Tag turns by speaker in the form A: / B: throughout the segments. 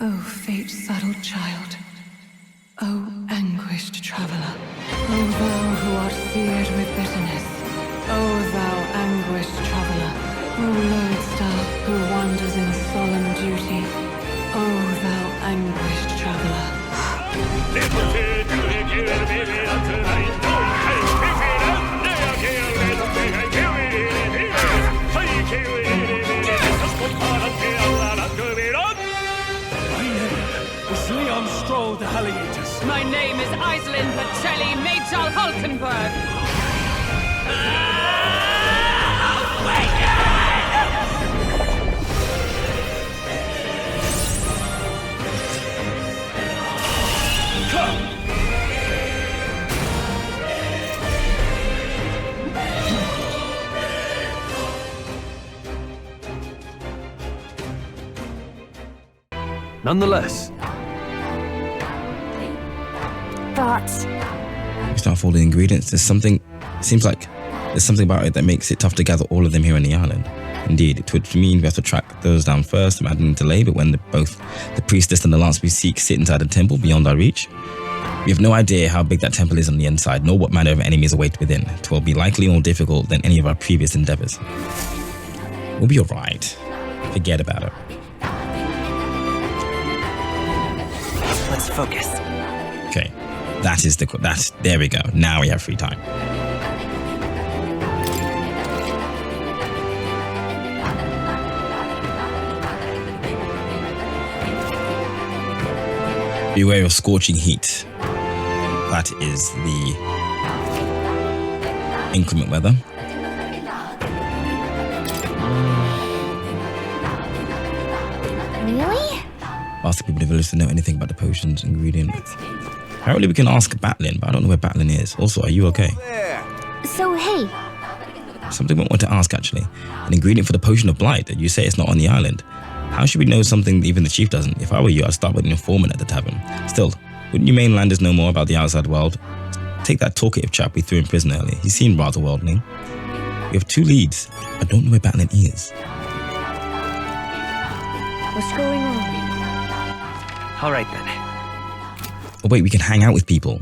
A: O fate-saddled child, O anguished traveler, O thou who art seared with bitterness, O thou anguished traveler, O lodestar who wanders in solemn duty, O thou anguished traveler.
B: The Halligators.
C: My name is Iselin Pacelli Majal Hulkenberg.
B: Nonetheless,
D: thoughts.
E: We start with all the ingredients. Seems like there's something about it that makes it tough to gather all of them here on the island. Indeed, it would mean we have to track those down first, imagining delay, but when both the priestess and the lance we seek sit inside a temple beyond our reach, we have no idea how big that temple is on the inside, nor what manner of enemies await within. It will be likely more difficult than any of our previous endeavors. We'll be alright. Forget about it.
F: Let's focus.
E: Okay. There we go. Now we have free time. Beware of scorching heat. That is the inclement weather.
D: Really?
E: Ask the people in the village to know anything about the potion's ingredient. Apparently we can ask Batlin, but I don't know where Batlin is. Also, are you okay?
D: So, hey.
E: Something I want to ask, actually. An ingredient for the potion of blight. You say it's not on the island. How should we know something even the chief doesn't? If I were you, I'd start with an informant at the tavern. Still, wouldn't you mainlanders know more about the outside world? Take that talkative chap we threw in prison earlier. He seemed rather worldly. We have 2 leads. I don't know where Batlin is.
D: What's going on?
F: All right, then.
E: Oh wait, we can hang out with people.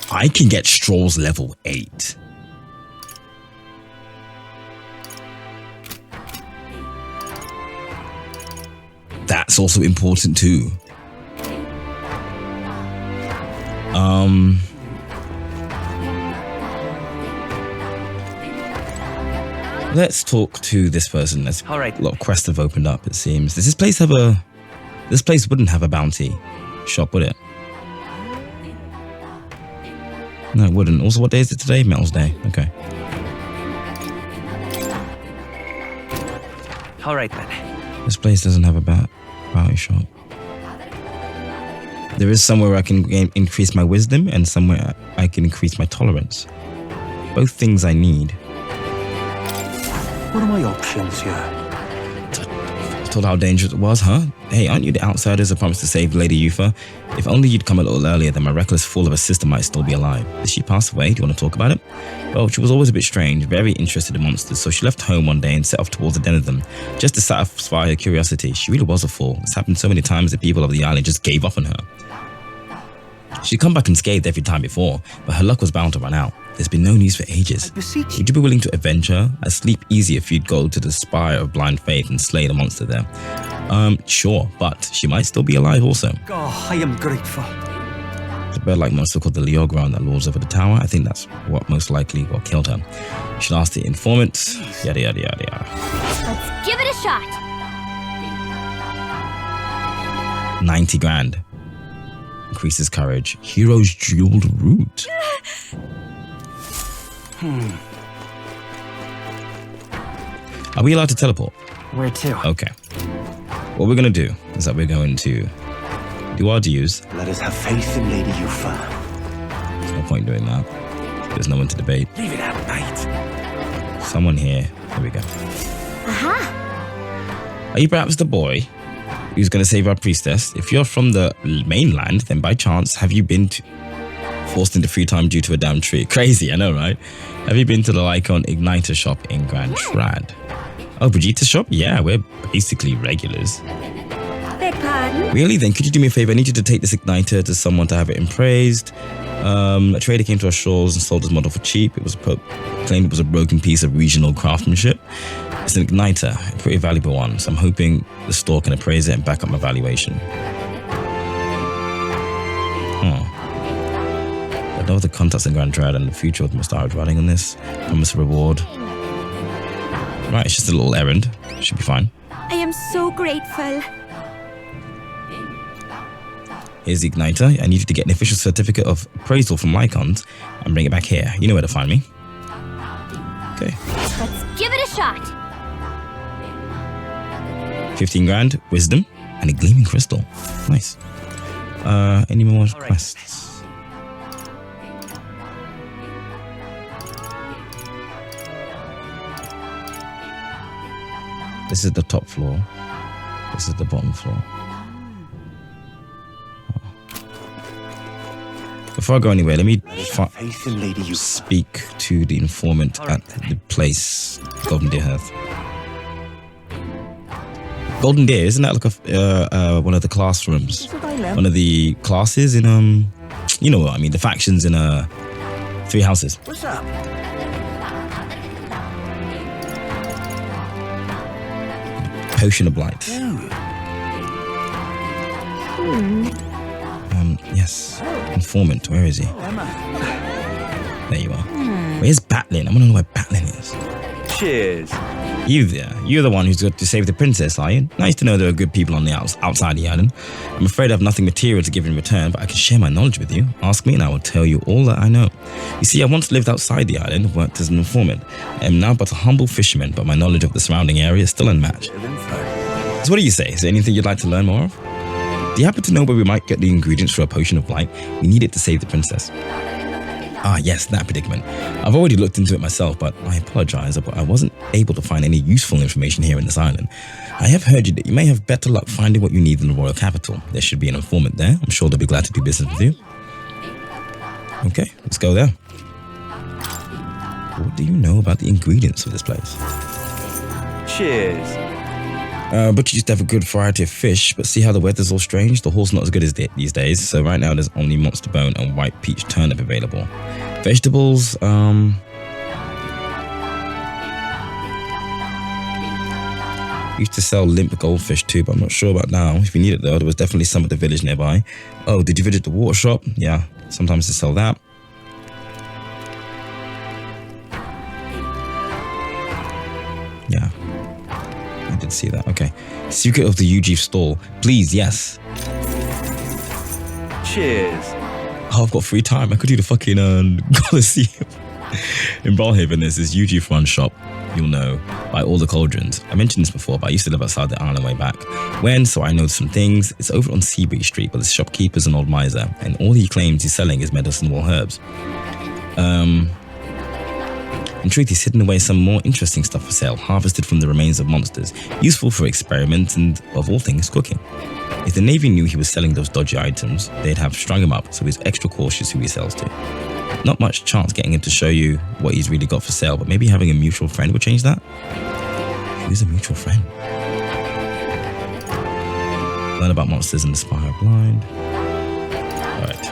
E: I can get Stroll's level 8. That's also important too. Let's talk to this person.
F: All right.
E: A lot of quests have opened up, it seems. Does this place have a... This place wouldn't have a bounty shop, would it? No, it wouldn't. Also, what day is it today? Metals Day. Okay.
F: All right, then.
E: This place doesn't have a bounty shop. There is somewhere I can increase my wisdom and somewhere I can increase my tolerance. Both things I need.
B: what are my options here?
E: Told how dangerous it was, huh? Hey, aren't you the outsiders that promised to save Lady Yufa? If only you'd come a little earlier, then my reckless fool of a sister might still be alive. Did she pass away? Do you want to talk about it? Well, she was always a bit strange, very interested in monsters, so she left home one day and set off towards the den of them, just to satisfy her curiosity. She really was a fool. It's happened so many times that people of the island just gave up on her. She'd come back unscathed every time before, but her luck was bound to run out. There's been no news for ages.
B: I beseech you.
E: Would you be willing to avenge her? I'd sleep easy if you'd go to the Spire of Blind Faith and slay the monster there. Sure, but she might still be alive also.
B: Oh, I am grateful.
E: There's a bird-like monster called the Leogra that lords over the tower. I think that's what most likely what killed her. You should ask the informant. Yada yada yada yada.
D: Let's give it a shot.
E: 90 grand. Increases courage. Hero's jeweled root. Are we allowed to teleport?
F: Where to?
E: Okay. What we're going to do is that we're going to do our dues.
B: Let us have faith in Lady Yufa.
E: There's no point doing that. There's no one to debate.
B: Leave it at night.
E: Someone here. There we go.
D: Aha!
E: Are you perhaps the boy who's going to save our priestess? If you're from the mainland, then by chance, have you been forced into free time due to a damn tree? Crazy, I know, right? Have you been to the Lycon Igniter shop in Grand Trad? Oh, Brigitta's shop? Yeah, we're basically regulars.
G: Beg pardon?
E: Really? Then could you do me a favor? I need you to take this igniter to someone to have it appraised. A trader came to our shores and sold his model for cheap. It was claimed it was a broken piece of regional craftsmanship. It's an igniter, a pretty valuable one, so I'm hoping the store can appraise it and back up my valuation. I know the contacts in Grand Dread and the future of Mustard riding on this. Promise a reward. Right, it's just a little errand. Should be fine.
G: I am so grateful.
E: Here's the igniter. I need you to get an official certificate of appraisal from Lycons and bring it back here. You know where to find me. Okay.
D: Let's give it a shot.
E: 15 grand, wisdom, and a gleaming crystal. Nice. Any more quests? This is the top floor. This is the bottom floor. Before I go anywhere, let me
B: Faith in Lady Yufa.
E: speak to the informant at the place, Golden Deer Hearth. Golden Deer, isn't that like a one of the classrooms? One of the classes in you know what I mean, the factions in Three Houses.
F: What's up?
E: Potion of Blight. Yes. Informant, where is he? There you are. Where's Batlin? I want to know where Batlin is.
F: Cheers.
E: You there. You're the one who's got to save the princess, are you? Nice to know there are good people on the outside the island. I'm afraid I have nothing material to give in return, but I can share my knowledge with you. Ask me and I will tell you all that I know. You see, I once lived outside the island, worked as an informant. I am now but a humble fisherman, but my knowledge of the surrounding area is still unmatched. So what do you say? Is there anything you'd like to learn more of? Do you happen to know where we might get the ingredients for a potion of blight? We need it to save the princess. Ah, yes, that predicament. I've already looked into it myself, but I apologize, but I wasn't able to find any useful information here in this island. I have heard that you may have better luck finding what you need in the royal capital. There should be an informant there. I'm sure they'll be glad to do business with you. Okay, let's go there. What do you know about the ingredients of this place?
F: Cheers.
E: But you used to have a good variety of fish, but see how the weather's all strange? The haul's not as good as these days, so right now there's only monster bone and white peach turnip available. Vegetables, used to sell limp goldfish too, but I'm not sure about now. If you need it though, there was definitely some at the village nearby. Oh, did you visit the water shop? Yeah, sometimes they sell that. Yeah. I did see that. Okay. Secret of the UG stall. Please, yes.
F: Cheers.
E: Oh, I've got free time. I could do the fucking Coliseum. In Brawlhaven, there's this UG front shop, you'll know, by all the cauldrons. I mentioned this before, but I used to live outside the island way back. So I know some things. It's over on Seabury Street, but the shopkeeper's an old miser, and all he claims he's selling is medicinal herbs. In truth, he's hidden away some more interesting stuff for sale, harvested from the remains of monsters, useful for experiments and, of all things, cooking. If the Navy knew he was selling those dodgy items, they'd have strung him up, so he's extra cautious who he sells to. Not much chance getting him to show you what he's really got for sale, but maybe having a mutual friend would change that? Who's a mutual friend? Learn about monsters in the Spire of Blind. Alright.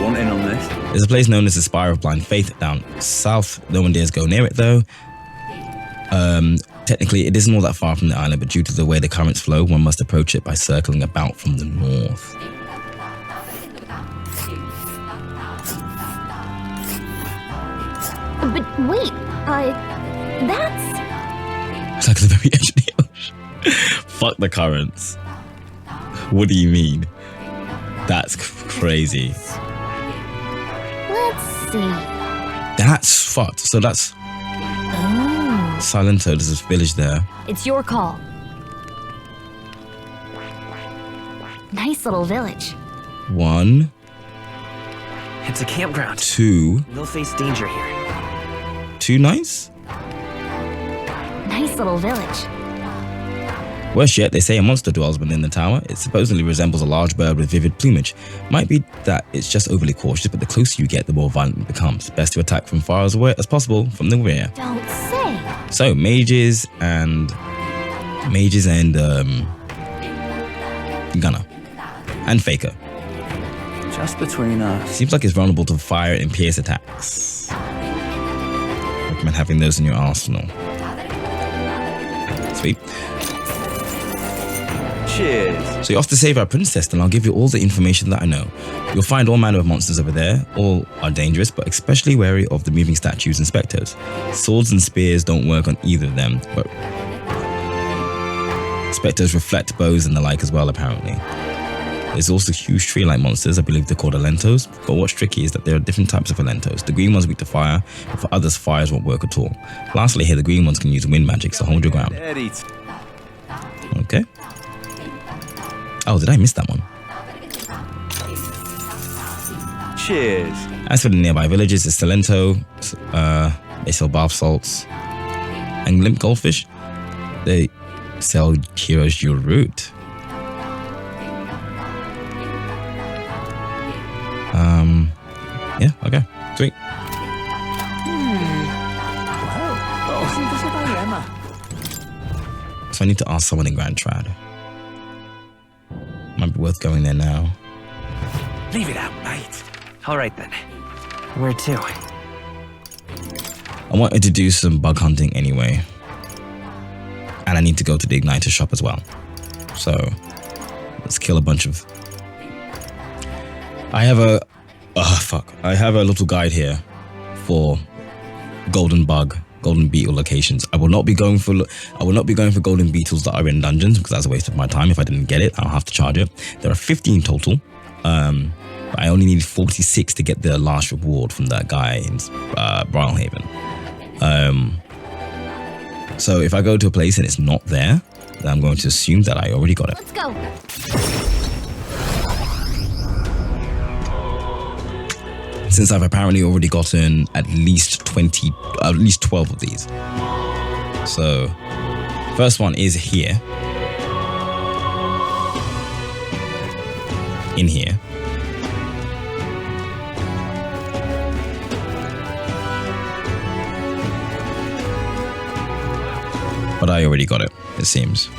F: Want in on this?
E: There's a place known as the Spire of Blind Faith down south. No one dares go near it though. Technically, it isn't all that far from the island, but due to the way the currents flow, one must approach it by circling about from the north.
D: But wait, that's...
E: It's like the very edge of the ocean. Fuck the currents. What do you mean? That's crazy.
D: Let's see.
E: That's fucked. So that's...
D: Oh.
E: Silento, there's this village there.
D: It's your call. Nice little village.
E: 1,
F: It's a campground.
E: 2.
F: We'll face danger here.
E: 2 nice?
D: Nice little village.
E: Worse yet, they say a monster dwells within the tower. It supposedly resembles a large bird with vivid plumage. Might be that it's just overly cautious, but the closer you get, the more violent it becomes. Best to attack from far as away as possible from the rear.
D: Don't say.
E: So, mages and Gunner, and Faker.
F: Just between us.
E: Seems like it's vulnerable to fire and pierce attacks. Recommend having those in your arsenal. Sweet.
F: Cheers.
E: So you're off to save our princess, and I'll give you all the information that I know. You'll find all manner of monsters over there. All are dangerous, but especially wary of the moving statues and specters. Swords and spears don't work on either of them, but specters reflect bows and the like as well, apparently. There's also huge tree-like monsters, I believe they're called Elentos, but what's tricky is that there are different types of Elentos. The green ones are weak to fire, but for others, fires won't work at all. Lastly here, the green ones can use wind magic, so hold your ground. Okay. Oh, did I miss that one?
F: Cheers.
E: As for the nearby villages, it's Salento, they sell bath salts, and limp goldfish. They sell heroes your root. Yeah, okay, sweet. So I need to ask someone in Grand Trad. Might be worth going there now.
F: Leave it out, mate. All right then. Where to?
E: I wanted to do some bug hunting anyway. And I need to go to the Igniter shop as well. So let's kill a bunch of... I have a little guide here for golden beetle locations. I will not be going for golden beetles that are in dungeons because that's a waste of my time. If I didn't get it, I'll have to charge it. There are 15 total. But I only need 46 to get the last reward from that guy in Brawlhaven. So if I go to a place and it's not there, then I'm going to assume that I already got it.
D: Let's go.
E: Since I've apparently already gotten at least 12 of these. So, first one is here. In here. But I already got it, it seems.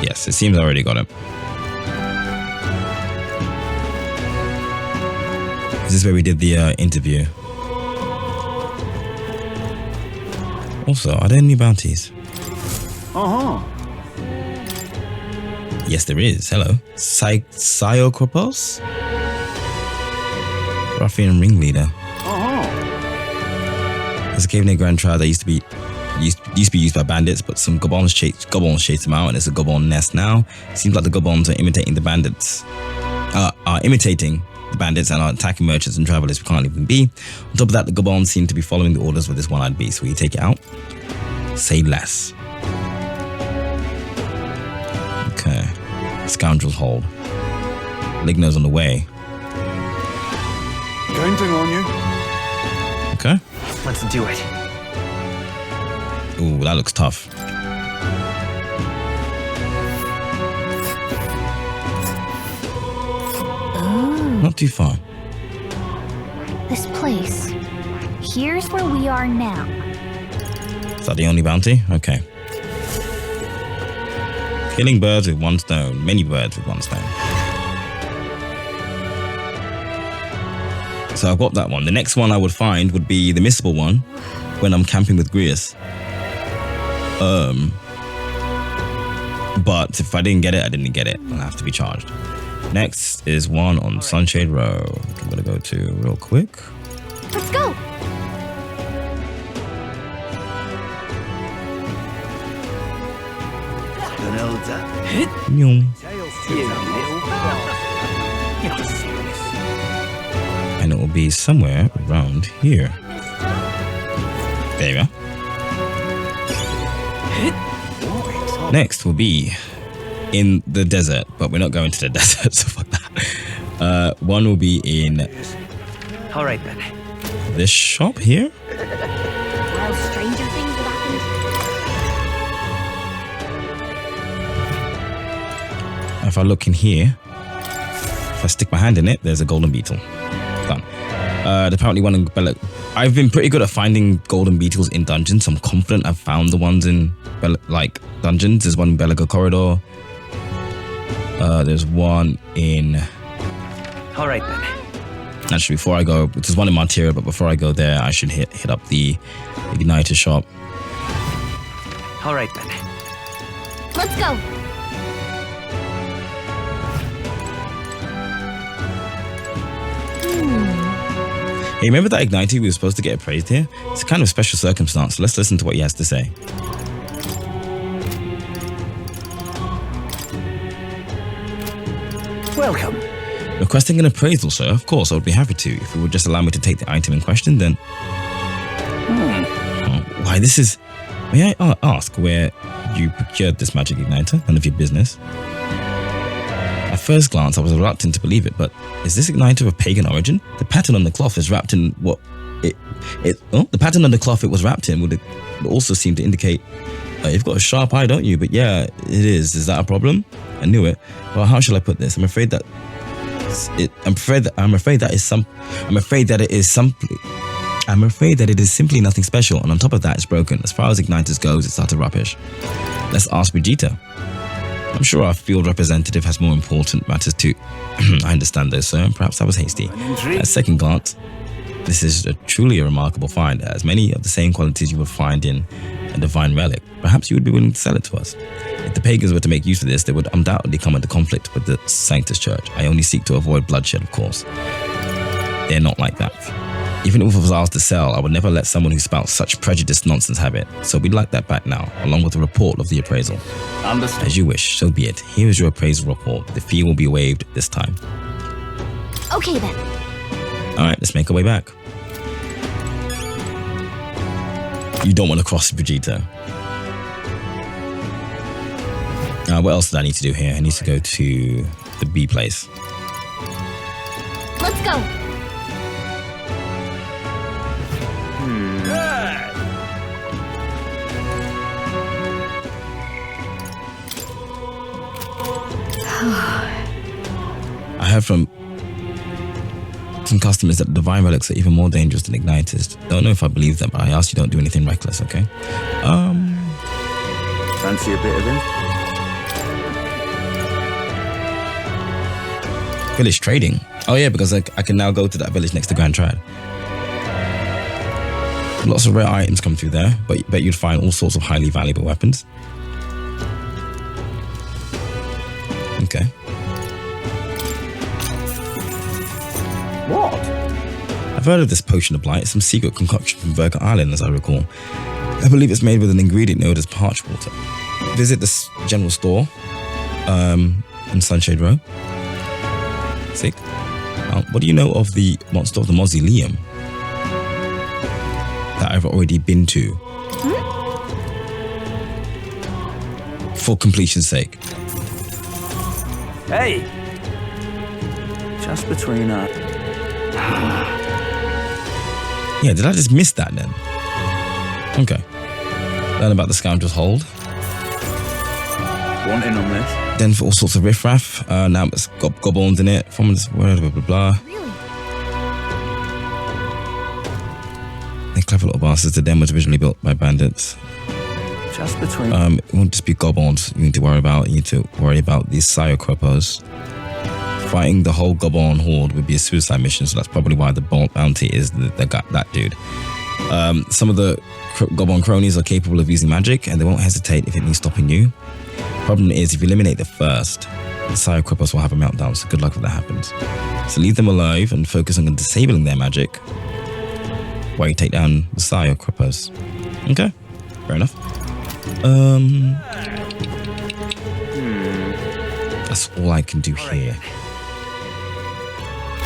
E: Yes, it seems I already got it. Is this where we did the interview? Also, are there any bounties? Yes, there is. Hello. Psychopos? Ruffian ringleader. There's a cave near Grand Trad that used to be used by bandits, but some goblins chased them out, and it's a goblin nest now. Seems like the goblins are imitating the bandits. And are attacking merchants and travelers we can't leave them be. On top of that, the goblins seem to be following the orders with this one-eyed beast. Will you take it out? Say less. Okay. Scoundrel's hold. Ligno's on the way.
B: Going to on you.
E: Okay.
F: Let's do it.
E: Ooh, that looks tough. Not too far.
D: This place. Here's where we are now.
E: Is that the only bounty? Okay. Killing birds with one stone. Many birds with one stone. So I've got that one. The next one I would find would be the missable one when I'm camping with Grius. But if I didn't get it, I didn't get it. I'll have to be charged. Next is one on Sunshade Road. I'm gonna go to real quick.
D: Let's go.
E: Meow. And it will be somewhere around here. There you go. Next will be in the desert, but we're not going to the desert, so fuck that. One will be in
F: All right then.
E: this shop here.
G: Well, stranger things have happened.
E: If I look in here, if I stick my hand in it, there's a golden beetle. Done. Apparently one in Bella. I've been pretty good at finding golden beetles in dungeons, so I'm confident I've found the ones in Bella, like dungeons. There's one in Belaga Corridor. There's one in...
F: All right then.
E: Actually, before I go, there's one in Monteria, but before I go there, I should hit up the Igniter shop.
F: All right then.
D: Let's go.
E: Hey, remember that Igniter we were supposed to get appraised here? It's a kind of special circumstance, so let's listen to what he has to say.
F: Welcome.
E: Requesting an appraisal, sir? Of course, I would be happy to. If you would just allow me to take the item in question, then... Oh, why, this is... May I ask where you procured this magic igniter? None of your business. At first glance, I was reluctant to believe it, but is this igniter of pagan origin? The pattern on the cloth is wrapped in what... the pattern on the cloth it was wrapped in would also seem to indicate... you've got a sharp eye, don't you? But yeah, it is. Is that a problem? I knew it. Well, how shall I put this? I'm afraid that it is simply nothing special, and on top of that, it's broken. As far as igniters goes, it's utter rubbish. Let's ask Brigitte. I'm sure our field representative has more important matters to... I understand those, sir. Perhaps I was hasty. At second glance, this is truly a remarkable find. It has many of the same qualities you would find in a divine relic. Perhaps you would be willing to sell it to us. If the pagans were to make use of this, they would undoubtedly come into conflict with the Sanctus Church. I only seek to avoid bloodshed, of course. They're not like that. Even if it was ours to sell, I would never let someone who spouts such prejudiced nonsense have it. So we'd like that back now, along with a report of the appraisal.
F: Understood.
E: As you wish, so be it. Here is your appraisal report. The fee will be waived this time.
D: Okay then.
E: Alright, let's make our way back. You don't want to cross Brigitte. What else did I need to do here? I need to go to the B place.
D: Let's go.
E: I heard from some customers that divine relics are even more dangerous than igniters. Don't know if I believe them, but I ask you don't do anything reckless, okay?
F: Fancy a bit of it?
E: Village trading. Oh yeah, because I can now go to that village next to Grand Trad. Lots of rare items come through there, but bet you'd find all sorts of highly valuable weapons. Okay.
F: What?
E: I've heard of this potion of blight. It's some secret concoction from Virga Island, as I recall. I believe it's made with an ingredient known as parch water. Visit this general store in Sunshade Row. Sick. What do you know of the monster of the mausoleum that I've already been to? For completion's sake.
F: Hey! Just between us.
E: Yeah, did I just miss that then? Okay. Learn about the scoundrel's hold.
F: Wanting on this?
E: Then for all sorts of riffraff. Now it's got goblins in it. From this, blah, blah, blah, blah.
D: Really?
E: They're clever little bastards. The den was originally built by bandits.
F: Just between...
E: It won't just be goblins you need to worry about. You need to worry about these Jerichords. Fighting the whole goblin horde would be a suicide mission, so that's probably why the bounty is that dude. Some of the goblin cronies are capable of using magic, and they won't hesitate if it means stopping you. Problem is, if you eliminate the first, the Jerichords will have a meltdown, so good luck if that happens. So leave them alive and focus on disabling their magic while you take down the Jerichords. Okay, fair enough. That's all I can do here.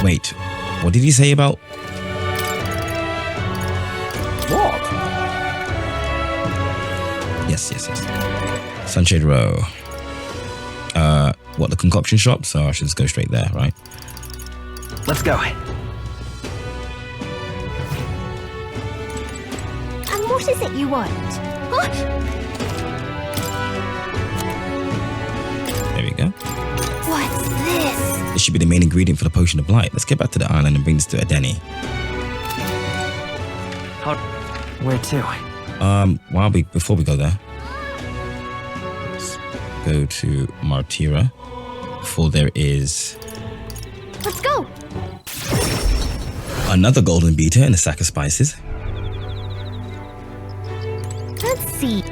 E: Wait, what did he say about...
F: What?
E: Yes. Sunshade Row. What, the concoction shop? So I should just go straight there, right?
F: Let's go.
D: And what is it you want? Huh?
E: There we go.
D: What's this?
E: This should be the main ingredient for the potion of blight. Let's get back to the island and bring this to Adeni.
F: Where to?
E: Before we go there. go to Martira before there is
D: Let's go.
E: another golden beater and a sack of spices.
D: Let's see.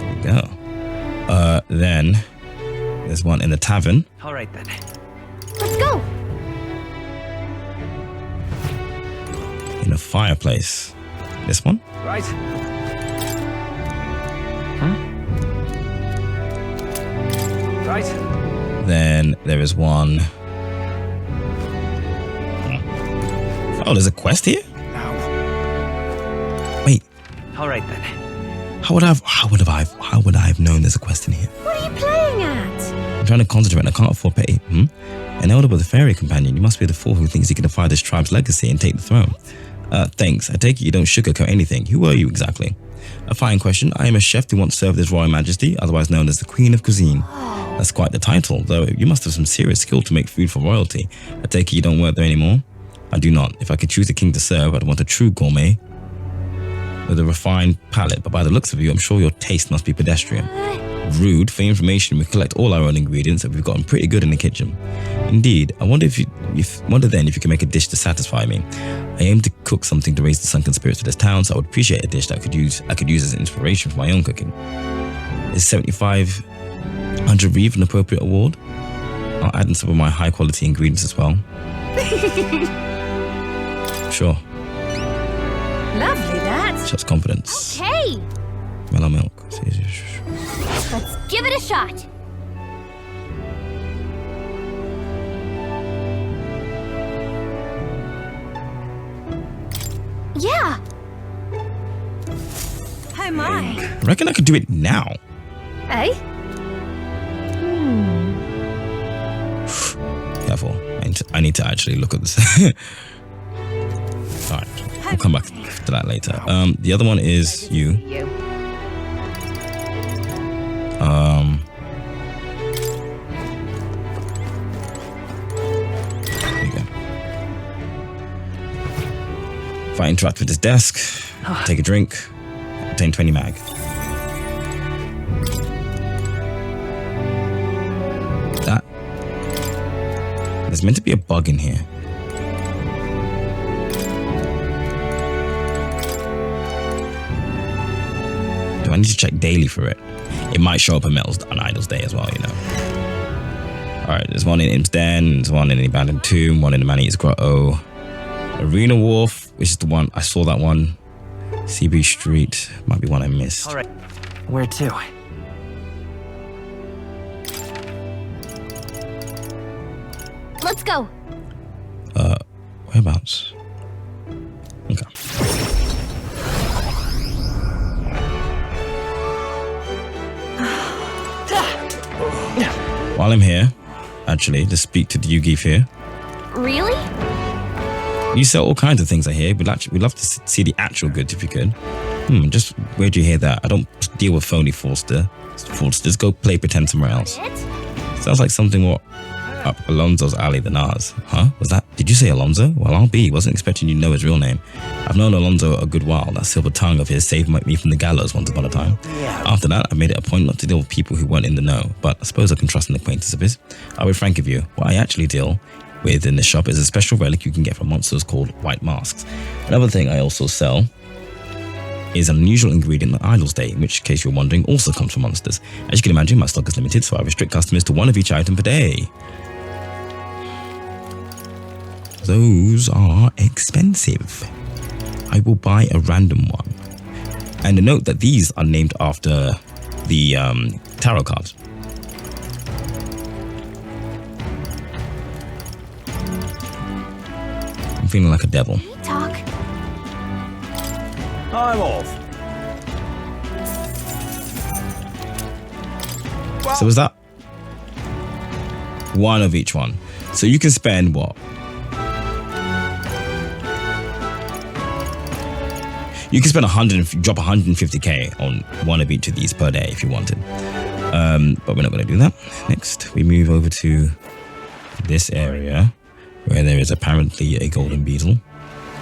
E: There we go. Then there's one in the tavern.
F: All right then.
D: Let's go.
E: In a fireplace. This one?
F: Right. Right.
E: Then there is one. Oh, there's a quest here?
F: Now.
E: Wait,
F: All right then.
E: how would I have known there's a quest in here?
D: What are you playing at?
E: I'm trying to concentrate and I can't afford pay. An elder with a fairy companion. You must be the fool who thinks he can defy this tribe's legacy and take the throne. Thanks. I take it you don't sugarcoat anything. Who are you exactly? A fine question. I am a chef who once served His Royal Majesty, otherwise known as the Queen of Cuisine. That's quite the title, though you must have some serious skill to make food for royalty. I take it you don't work there anymore? I do not. If I could choose a king to serve, I'd want a true gourmet with a refined palate, but by the looks of you, I'm sure your taste must be pedestrian. Rude. For your information, we collect all our own ingredients and we've gotten pretty good in the kitchen. Indeed, I wonder if you can make a dish to satisfy me. I aim to cook something to raise the sunken spirits of this town, so I would appreciate a dish that I could use as an inspiration for my own cooking. Is 7,500 Reeve an appropriate award? I'll add in some of my high quality ingredients as well. Sure.
D: Lovely, that.
E: Shows confidence.
D: Hey,
E: Mellow milk.
D: let's give it a shot. Yeah. Oh my.
E: I reckon I could do it now.
D: Eh?
E: Careful. I need to actually look at this. Alright. We'll come back to that later. The other one is you. There you go. If I interact with this desk, take a drink, obtain 20 mag. That. There's meant to be a bug in here. Do I need to check daily for it? It might show up on Idol's Day as well, you know. Alright, there's one in Imp's Den, there's one in the Abandoned Tomb, one in the Man-Eater's Grotto. Arena Wharf, which is the one, I saw that one. CB Street, might be one I missed.
F: All right. Where to?
D: Let's go.
E: Whereabouts? Okay. While I'm here, actually, to speak to the Yugi here.
D: Really?
E: You sell all kinds of things, I hear. We'd love to see the actual goods if you could. Just where'd you hear that? I don't deal with phony fraudsters. Go play pretend somewhere else. Sounds like something more up Alonso's alley than ours. Huh? Was that? Did you say Alonso? Well, I'll be. Wasn't expecting you to know his real name. I've known Alonso a good while. That silver tongue of his saved me from the gallows once upon a time. After that, I made it a point not to deal with people who weren't in the know. But I suppose I can trust an acquaintance of his. I'll be frank with you. What I actually deal with in the shop is a special relic you can get from monsters called white masks. Another thing I also sell is an unusual ingredient on Idol's Day, in which case you're wondering also comes from monsters. As you can imagine, my stock is limited, so I restrict customers to one of each item per day. Those are expensive. I will buy a random one. And a note that these are named after the tarot cards. I'm feeling like a devil.
D: Talk.
F: I'm off.
E: So is that one of each one? So you can spend what? You can spend drop 150k on one of each of these per day if you wanted. But we're not going to do that. Next, we move over to this area where there is apparently a golden beetle.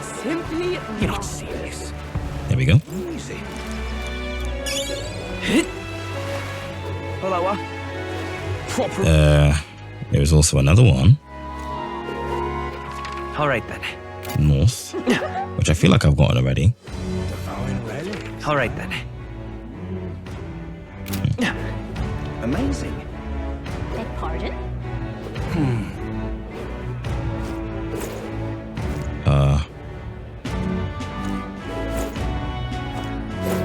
C: Simply
F: You don't see this.
E: There we go.
F: Easy. Hello. Proper.
E: There is also another one.
F: All right then.
E: North. Which I feel like I've gotten already.
F: All right then. Amazing.
G: Beg pardon?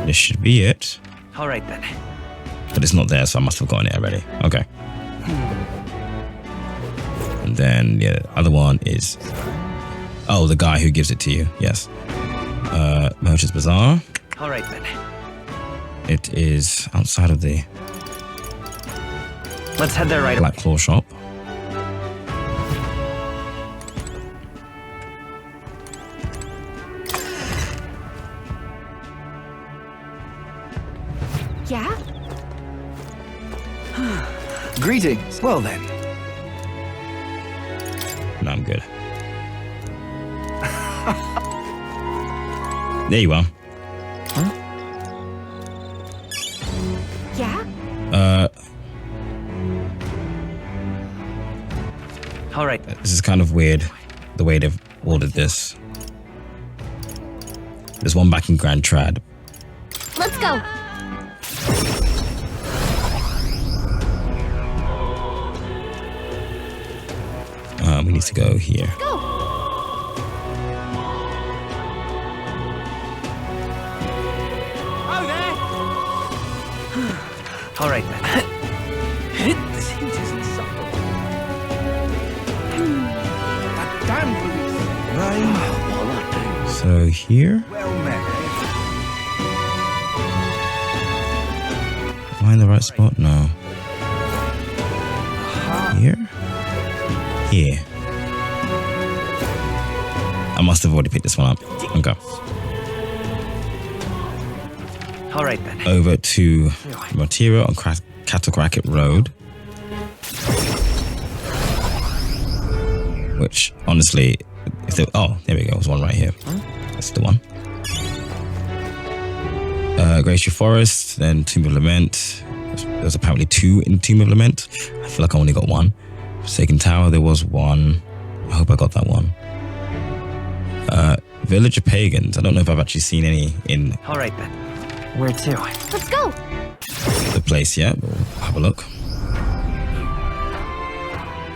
E: This should be it.
F: All right then.
E: But it's not there, so I must have gotten it already. Okay. And then the other one is... Oh, the guy who gives it to you. Yes. Merchant's Bazaar.
F: All right then.
E: It is outside of the
F: Let's head there right away.
E: Black Claw shop.
G: Yeah?
H: Greetings. Well then.
E: No, I'm good. There you are.
G: Yeah?
F: All right.
E: This is kind of weird, the way they've ordered this. There's one back in Grand Trad.
D: Let's go.
E: We need to go here.
G: Go!
F: All right then. This heat is insufferable.
H: That damn police.
E: So here,
H: Well met.
E: am I in the right spot? No. Here? Here. I must have already picked this one up. Okay.
F: All right then.
E: Over to Montero on Cattle Cracket Road. Which, honestly, if there, oh, there we go. There's one right here. That's the one. Glacier Forest, then Tomb of Lament. There's apparently two in Tomb of Lament. I feel like I only got one. Forsaken Tower, there was one. I hope I got that one. Village of Pagans. I don't know if I've actually seen any in
F: All right then. Where to?
D: Let's go.
E: the place yet, but we'll have a look.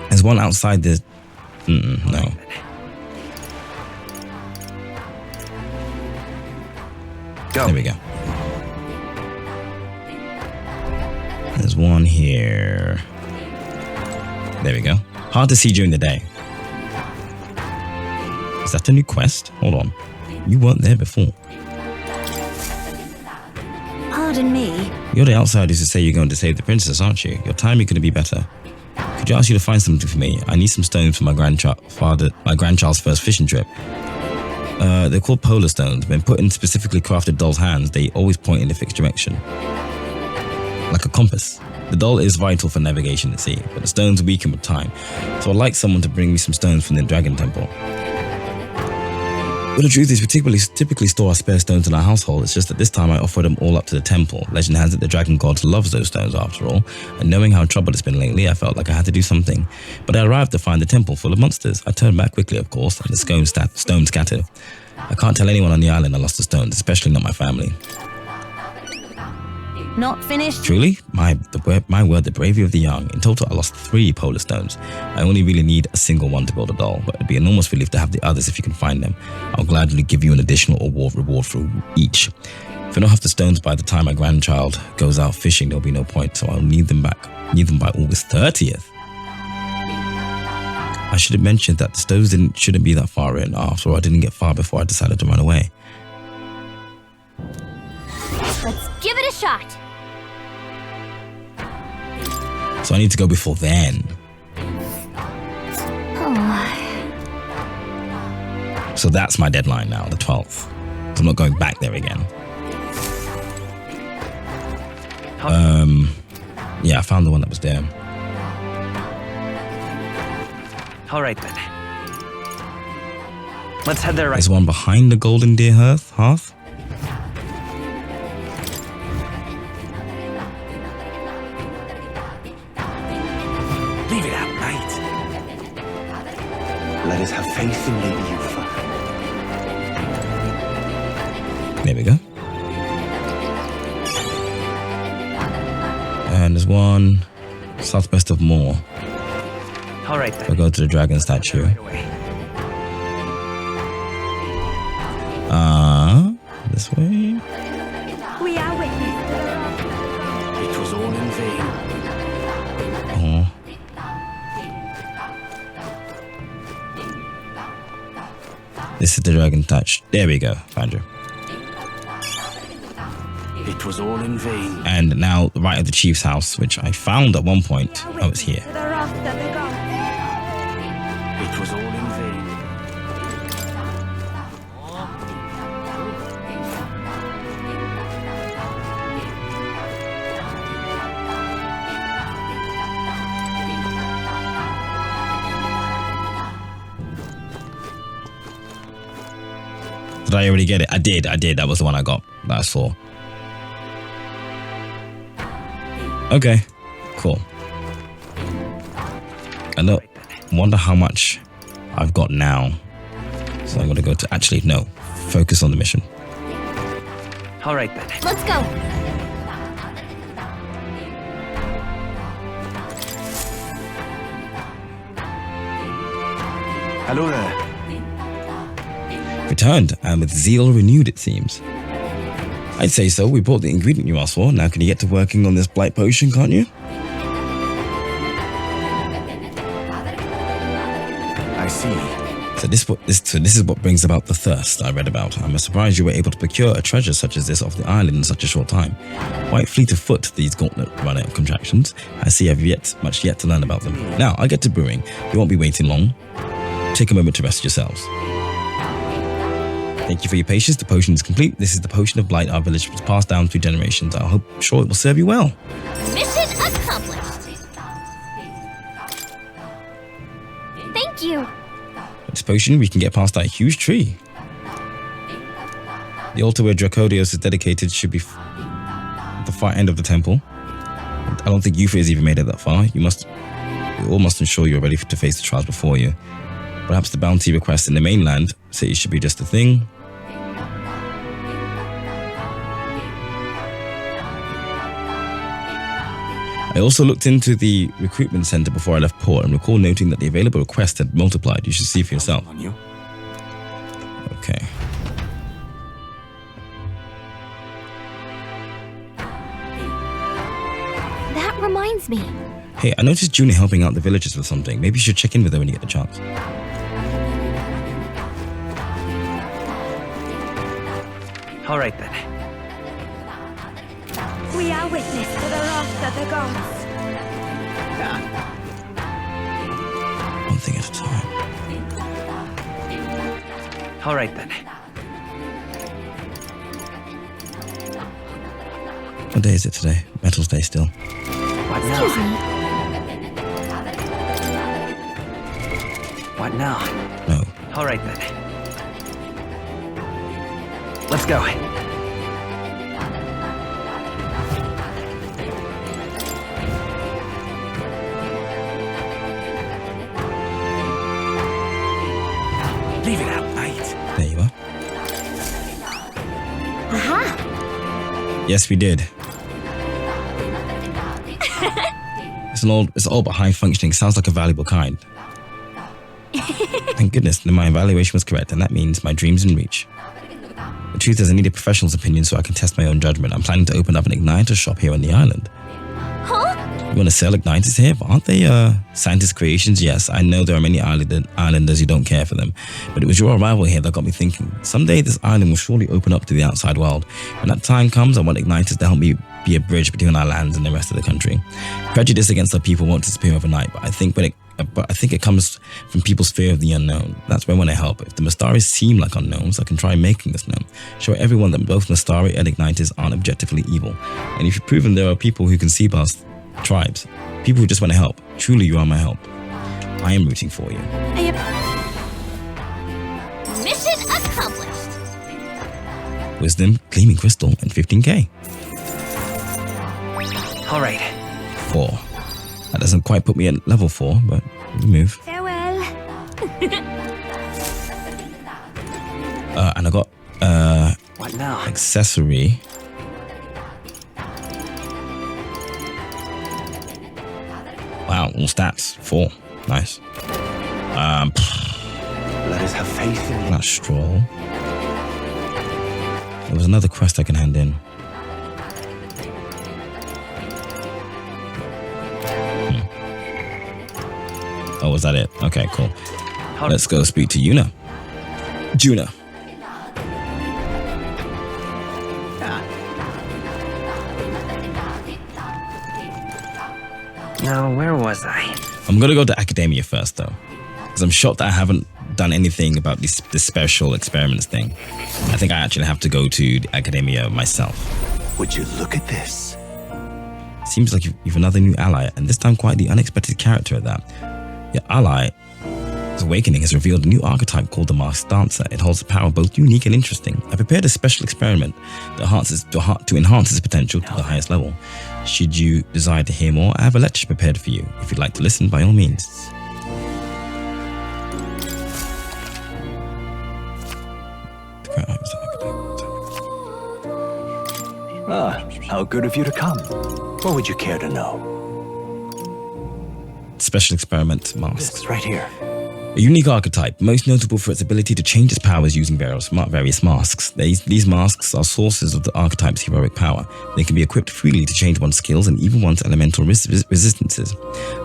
E: There's one outside the... no.
F: Go.
E: There we go. There's one here. There we go. Hard to see during the day. Is that a new quest? Hold on. You weren't there before.
G: Pardon me.
E: You're the outsiders who say you're going to save the princess, aren't you? Your timing couldn't be better. Could you ask you to find something for me? I need some stones for my grandchild's first fishing trip. They're called polar stones. When put in specifically crafted doll's hands, they always point in a fixed direction. Like a compass. The doll is vital for navigation at sea, but the stones weaken with time. So I'd like someone to bring me some stones from the Dragon Temple. But the truth is, we typically store our spare stones in our household. It's just that this time I offered them all up to the temple. Legend has it the dragon god loves those stones after all. And knowing how troubled it's been lately, I felt like I had to do something. But I arrived to find the temple full of monsters. I turned back quickly, of course, and the stones scattered. I can't tell anyone on the island I lost the stones, especially not my family.
G: Not finished?
E: Truly, my word, the bravery of the young. In total, I lost 3 polar stones. I only really need a single one to build a doll, but it'd be an enormous relief to have the others if you can find them. I'll gladly give you an additional reward for each. If I don't have the stones by the time my grandchild goes out fishing, there'll be no point, so I'll need them back. Need them by August 30th. I should have mentioned that the stones shouldn't be that far in. After all, I didn't get far before I decided to run away.
D: Let's give it a shot.
E: So I need to go before then. So that's my deadline now, the 12th. So I'm not going back there again. Yeah, I found the one that was there.
F: All right then. Let's head there right.
E: There's one behind the golden deer hearth.
B: Let us have faith in Lady Yufa.
E: There we go. And there's one southwest of Moor.
F: All right then.
E: We'll go to the dragon statue.
F: Right away.
E: This way.
G: We are witness to the
H: It was all in vain.
E: Oh. This is the dragon touch. There we go. Found you.
H: It was all in vain.
E: And now right at the chief's house, which I found at one point. Oh, it's here.
G: the wrath of the gods.
H: It was all in vain.
E: Did I already get it? I did. That was the one I got. That I saw. Okay. Cool. I don't wonder how much I've got now. So I'm going to go to... Actually, no. Focus on the mission.
F: All right then.
D: Let's go.
H: Hello there.
E: Returned, and with zeal renewed, it seems. I'd say so. We brought the ingredient you asked for. Now can you get to working on this blight potion, can't you?
H: I see.
E: So this is what brings about the thirst I read about. I'm surprised you were able to procure a treasure such as this off the island in such a short time. Quite fleet of foot, these gauntlet runner contractions. I see I've much yet to learn about them. Now, I get to brewing. You won't be waiting long. Take a moment to rest yourselves. Thank you for your patience. The potion is complete. This is the potion of blight our village was passed down through generations. I'm sure it will serve you well.
D: Mission accomplished. Thank you.
E: With this potion, we can get past that huge tree. The altar where Jerichords is dedicated should be at the far end of the temple. I don't think Yufa has even made it that far. You all must ensure you're ready to face the trials before you. Perhaps the bounty request in the mainland city should be just a thing. I also looked into the recruitment center before I left port and recall noting that the available requests had multiplied. You should see for yourself.
H: On you.
E: Okay.
D: That reminds me.
E: Hey, I noticed June helping out the villagers with something. Maybe you should check in with her when you get the chance.
F: All right then.
G: We are witness to the wrath of the gods.
E: One thing at a time.
F: All right then.
E: What day is it today? Metals Day still.
F: What
D: Excuse
F: now?
D: me.
F: What now?
E: No.
F: All right then. Let's go.
H: Leave it out, mate.
E: There you are.
D: Aha.
E: Yes, we did. It's old but high functioning. Sounds like a valuable kind. Thank goodness that my evaluation was correct, and that means my dream's in reach. The truth is I need a professional's opinion so I can test my own judgment. I'm planning to open up an igniter shop here on the island.
D: Huh?
E: You want to sell igniters here? But aren't they scientist creations? Yes, I know there are many islanders who don't care for them. But it was your arrival here that got me thinking. Someday this island will surely open up to the outside world. When that time comes, I want igniters to help me be a bridge between our lands and the rest of the country. Prejudice against our people won't disappear overnight, but I think it comes from people's fear of the unknown. That's why I want to help. If the Mastaris seem like unknowns, I can try making this known. Show everyone that both Mastari and Igniters aren't objectively evil. And if you've proven there are people who can see past tribes, people who just want to help, truly you are my help. I am rooting for you.
D: Mission accomplished.
E: Wisdom, Gleaming Crystal, and 15k.
F: All right.
E: 4. That doesn't quite put me at level 4, but we move.
G: Farewell.
E: And I got
F: What now?
E: accessory. Wow, all stats 4. Nice.
H: Let us have faith in you.
E: Not stroll. There was another quest I can hand in. Oh, was that it? Okay, cool. Let's go speak to Juna.
F: Now, where was I?
E: I'm gonna go to Academia first, though, because I'm shocked that I haven't done anything about this special experiments thing. I think I actually have to go to the Academia myself.
H: Would you look at this?
E: Seems like you've another new ally, and this time quite the unexpected character at that. Your ally, his awakening, has revealed a new archetype called the Masked Dancer. It holds a power both unique and interesting. I prepared a special experiment to enhance its potential to the highest level. Should you desire to hear more, I have a lecture prepared for you. If you'd like to listen, by all means.
H: How good of you to come. What would you care to know?
E: Special experiment mask.
H: This right here.
E: A unique archetype, most notable for its ability to change its powers using various masks. These masks are sources of the archetype's heroic power. They can be equipped freely to change one's skills and even one's elemental resistances.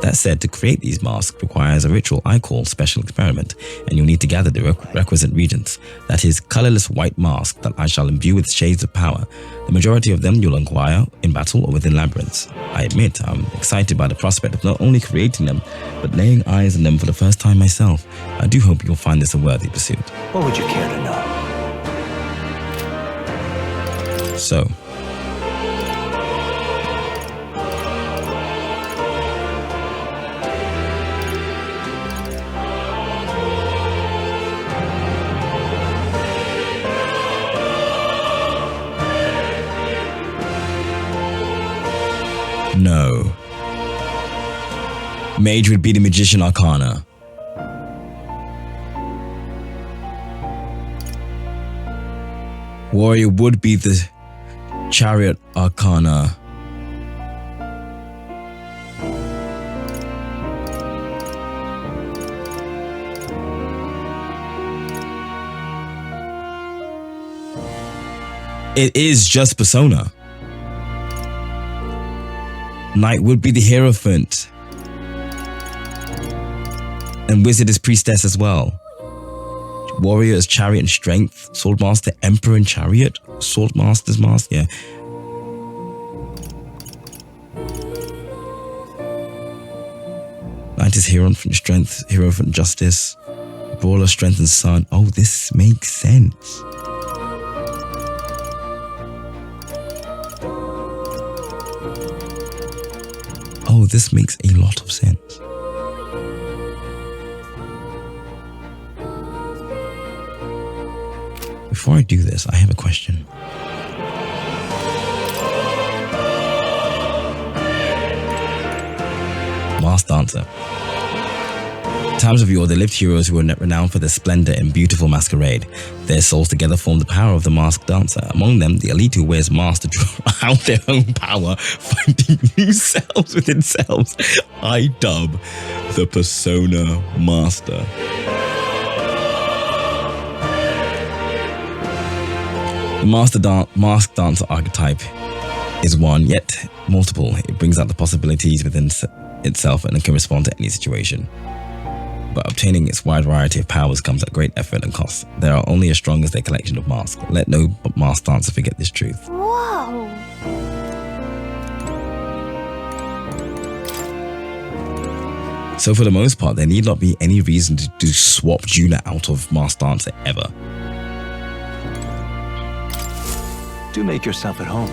E: That said, to create these masks requires a ritual I call Special Experiment, and you'll need to gather the requisite reagents. That is, colorless white mask that I shall imbue with shades of power. The majority of them you'll acquire in battle or within labyrinths. I admit, I'm excited by the prospect of not only creating them, but laying eyes on them for the first time myself. I do hope you'll find this a worthy pursuit.
H: What would you care to know?
E: So, no. Mage would be the Magician Arcana. Warrior would be the Chariot Arcana. It is just Persona. Knight would be the Hierophant. And Wizard is Priestess as well. Warrior is Chariot and Strength. Swordmaster, Emperor and Chariot. Swordmaster's Mask, yeah. Knight is Hierophant Strength, Hierophant Justice. Brawler, Strength and Sun. Oh, this makes sense. Oh, this makes a lot of sense. Before I do this, I have a question. Masked Dancer. Times of yore, there lived heroes who were renowned for their splendor and beautiful masquerade. Their souls together form the power of the Masked Dancer. Among them, the elite who wears masks to draw out their own power, finding new selves within selves. I dub the Persona Master. The Masked Dancer archetype is one, yet multiple. It brings out the possibilities within itself and it can respond to any situation. But obtaining its wide variety of powers comes at great effort and cost. They are only as strong as their collection of masks. Let no Masked Dancer forget this truth.
D: Whoa!
E: So for the most part, there need not be any reason to swap Juna out of Masked Dancer ever.
H: Do make yourself at home.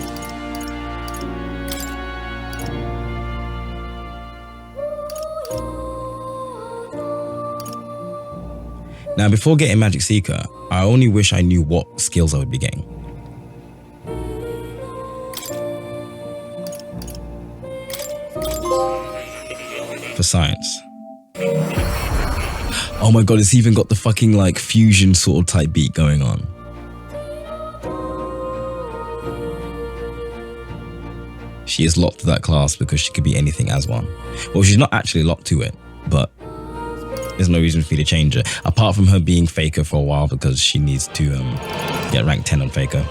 E: Now, before getting Magic Seeker, I only wish I knew what skills I would be getting. For science. Oh my god, it's even got the fucking like fusion sort of type beat going on. She is locked to that class because she could be anything as one. Well, she's not actually locked to it, but there's no reason for me to change her. Apart from her being Faker for a while because she needs to get rank 10 on Faker.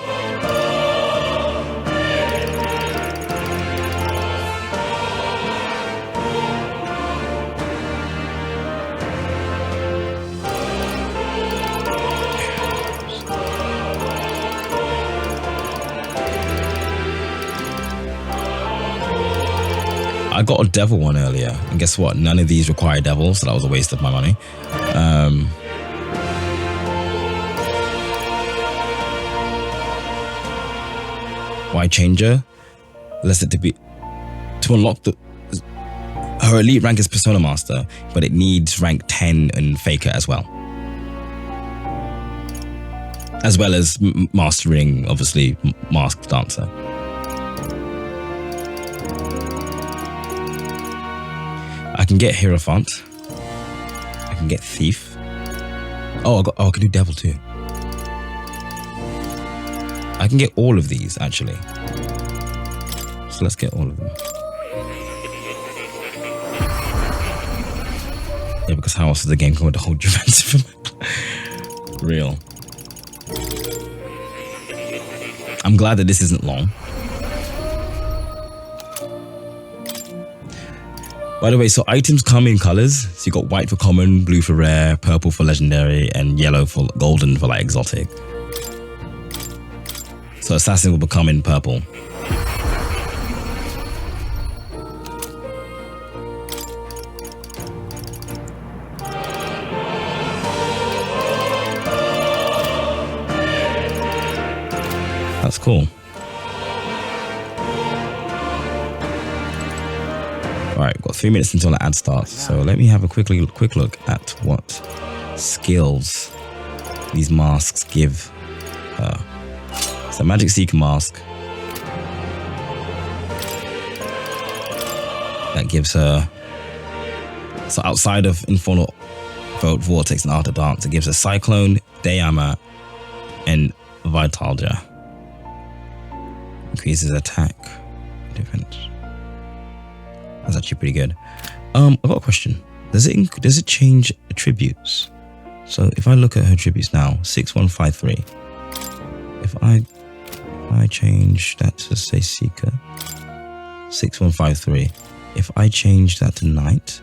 E: I got a devil one earlier, and guess what? None of these require devils, so that was a waste of my money. Why change her? Unless it to unlock her elite rank is Persona Master, but it needs rank 10 and Faker as well. As well as mastering, obviously, Masked Dancer. I can get Hierophant. I can get Thief. Oh, I can do Devil too. I can get all of these actually. So let's get all of them. Yeah, because how else is the game going to hold you ransom? Real. I'm glad that this isn't long. By the way, so items come in colors. So you got white for common, blue for rare, purple for legendary, and yellow for golden for like exotic. So assassin will become in purple. That's cool. Alright, we've got 3 minutes until the ad starts, so let me have a quick look at what skills these masks give her. So Magic Seeker mask. That gives her, so outside of Infernal Vortex and Art of Dance, it gives her Cyclone, Dayama, and Vitalgia. Increases attack defense. That's actually pretty good. I've got a question. Does it change attributes? So if I look at her attributes now, 6153. If I change that to say Seeker, 6153. If I change that to Knight,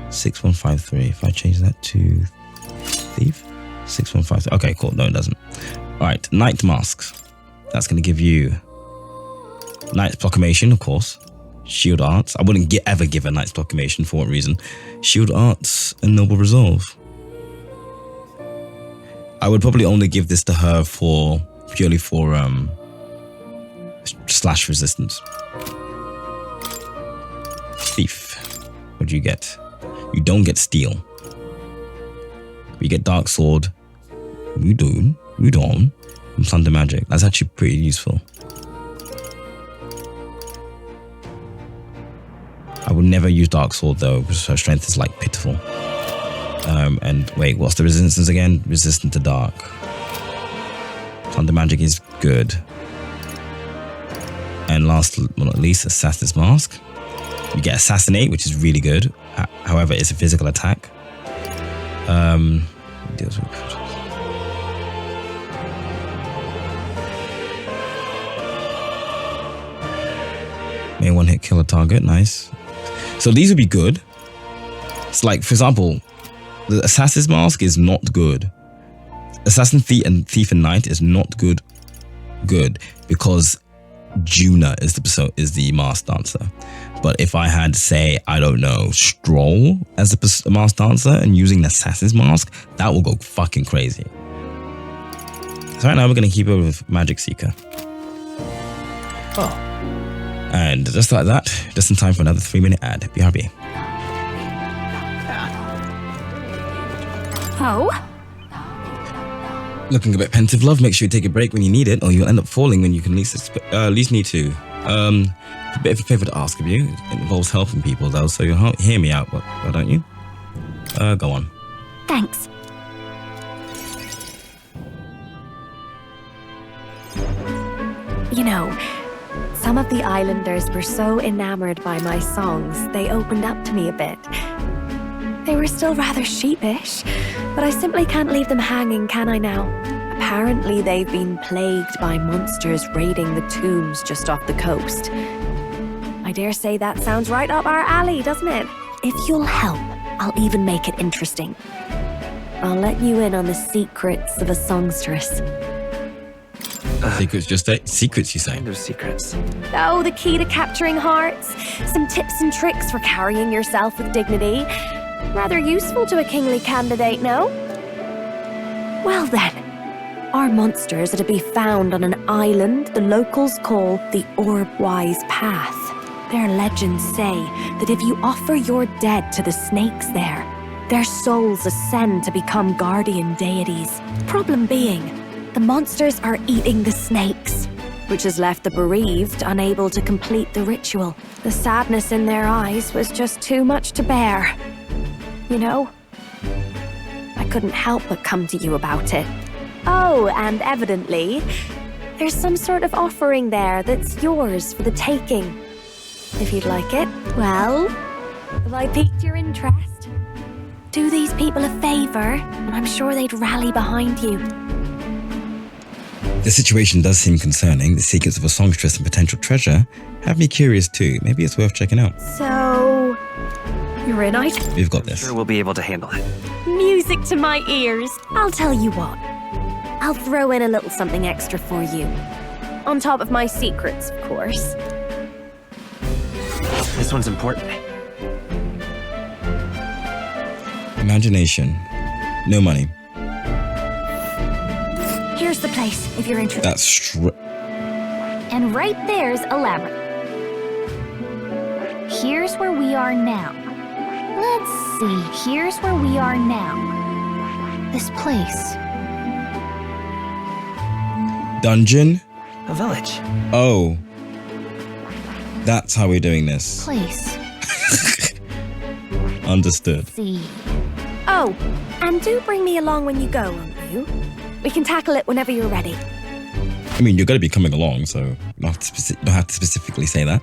E: 6153. If I change that to Thief, 6153. Okay, cool. No, it doesn't. All right, Knight masks. That's going to give you Knight's Proclamation, of course. Shield Arts. I wouldn't ever give a Knight's Proclamation for what reason. Shield Arts and Noble Resolve. I would probably only give this to her purely for slash resistance. Thief. What do you get? You don't get Steel. But you get Dark Sword, Udon, and Thunder Magic. That's actually pretty useful. I would never use Dark Sword though, because her strength is like pitiful. And wait, what's the resistance again? Resistant to dark. Thunder Magic is good. And last but not least, Assassin's Mask. You get Assassinate, which is really good. However, it's a physical attack. Deals with may one hit kill a target. Nice. So these would be good. It's like, for example, the Assassin's Mask is not good. Assassin Thief and Knight is not good because Juna is the Mask Dancer. But if I had, say, I don't know, Stroll as the Mask Dancer and using the Assassin's Mask, that will go fucking crazy. So right now we're going to keep it with Magic Seeker.
H: Oh.
E: And just like that, just in time for another 3-minute ad. BRB.
D: Oh?
E: Looking a bit pensive, love? Make sure you take a break when you need it, or you'll end up falling when you can least need to. A bit of a favor to ask of you. It involves helping people, though, so you'll hear me out. Why don't you? Go on.
D: Thanks. You know, some of the islanders were so enamored by my songs, they opened up to me a bit. They were still rather sheepish, but I simply can't leave them hanging, can I now? Apparently they've been plagued by monsters raiding the tombs just off the coast. I dare say that sounds right up our alley, doesn't it? If you'll help, I'll even make it interesting. I'll let you in on the secrets of a songstress.
E: Secrets, just say secrets, you say?
F: Kind of secrets.
D: Oh, the key to capturing hearts. Some tips and tricks for carrying yourself with dignity. Rather useful to a kingly candidate, no? Well then, our monsters are to be found on an island the locals call the Orbwise Path. Their legends say that if you offer your dead to the snakes there, their souls ascend to become guardian deities. Problem being, the monsters are eating the snakes, which has left the bereaved unable to complete the ritual. The sadness in their eyes was just too much to bear. You know? I couldn't help but come to you about it. Oh, and evidently, there's some sort of offering there that's yours for the taking. If you'd like it. Well, have I piqued your interest? Do these people a favor, and I'm sure they'd rally behind you.
E: The situation does seem concerning. The secrets of a songstress and potential treasure have me curious too. Maybe it's worth checking out.
D: So, you're in, I...
E: We've got this.
F: Sure we'll be able to handle it.
D: Music to my ears. I'll tell you what. I'll throw in a little something extra for you. On top of my secrets, of course.
F: This one's important.
E: Imagination. No money.
D: Here's the place, if you're interested.
E: That's
D: And right there's a labyrinth. Here's where we are now. Let's see, here's where we are now. This place.
E: dungeon.
F: A village.
E: Oh. That's how we're doing this.
D: Place.
E: Understood.
D: See. Oh, and do bring me along when you go, won't you? We can tackle it whenever you're ready.
E: I mean, you're going to be coming along, so you don't have to specifically say that.